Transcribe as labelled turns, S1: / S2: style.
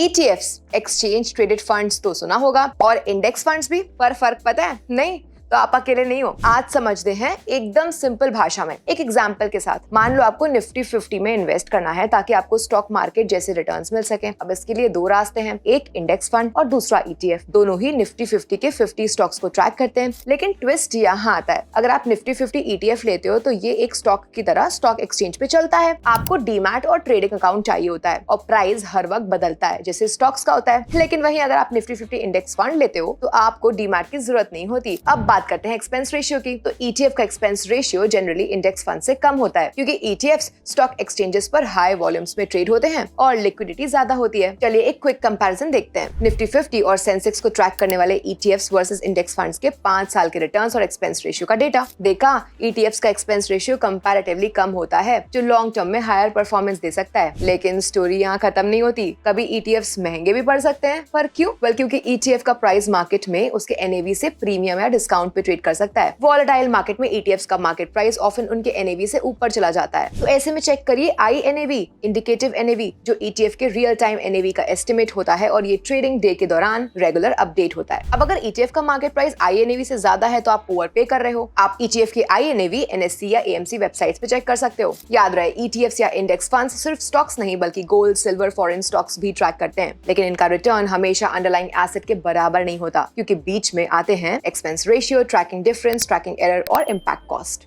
S1: ETFs exchange traded funds तो सुना होगा, और इंडेक्स फंड्स भी, पर फर्क पता है? नहीं तो आप अकेले नहीं हो। आज समझते हैं एकदम सिंपल भाषा में एक एग्जांपल के साथ। मान लो आपको निफ्टी 50 में इन्वेस्ट करना है ताकि आपको स्टॉक मार्केट जैसे रिटर्न्स मिल सके। अब इसके लिए दो रास्ते हैं, एक इंडेक्स फंड और दूसरा ETF। दोनों ही निफ्टी 50 के 50 स्टॉक्स को ट्रैक करते हैं, लेकिन ट्विस्ट यहाँ आता है। अगर आप निफ्टी 50 ETF लेते हो तो ये एक स्टॉक की तरह स्टॉक एक्सचेंज पे चलता है। आपको डीमैट और ट्रेडिंग अकाउंट चाहिए होता है और प्राइस हर वक्त बदलता है जैसे स्टॉक्स का होता है। लेकिन वहीं अगर आप निफ्टी 50 इंडेक्स फंड लेते हो तो आपको डीमैट की जरूरत नहीं होती। अब बात करते हैं एक्सपेंस रेशियो की। तो ETF का expense ratio generally index fund से कम होता है, क्योंकि ETFs स्टॉक एक्सचेंजेस पर हाई वॉल्यूम्स में ट्रेड होते हैं और लिक्विडिटी ज्यादा होती है। चलिए एक क्विक कंपैरिजन देखते हैं। निफ्टी 50 और सेंसेक्स को ट्रैक करने वाले ETFs वर्सेस इंडेक्स फंड्स के 5 साल के रिटर्न्स और एक्सपेंस रेशियो का डेटा देखा। ETFs का एक्सपेंस रेशियो कंपैरेटिवली कम होता है, जो लॉन्ग टर्म में हायर परफॉर्मेंस दे सकता है। लेकिन स्टोरी यहाँ खत्म नहीं होती। कभी ETFs महंगे भी पड़ सकते हैं, पर क्यों? वेल, क्योंकि ETF का प्राइस मार्केट में उसके NAV से प्रीमियम या डिस्काउंट पे ट्रेड कर सकता है। वॉलेटाइल मार्केट में ETFs का मार्केट प्राइस ऑफन उनके NAV से ऊपर चला जाता है। तो ऐसे में चेक करिए INAV, इंडिकेटिव NAV, जो ETF के रियल टाइम NAV का एस्टिमेट होता है और ये ट्रेडिंग डे के दौरान रेगुलर अपडेट होता है। अब अगर ETF का मार्केट प्राइस INAV से ज्यादा है तो आप ओवरपे कर रहे हो। आप ETF के INAV NSE या AMC वेबसाइट्स पे चेक कर सकते हो। याद रहे, ETFs या इंडेक्स फंड्स सिर्फ स्टॉक्स नहीं बल्कि गोल्ड, सिल्वर, फॉरेन स्टॉक्स भी ट्रैक करते हैं, लेकिन इनका रिटर्न हमेशा अंडरलाइंग एसेट के बराबर नहीं होता, क्योंकि बीच में आते हैं expense ratio, tracking difference, tracking error और इम्पैक्ट कॉस्ट।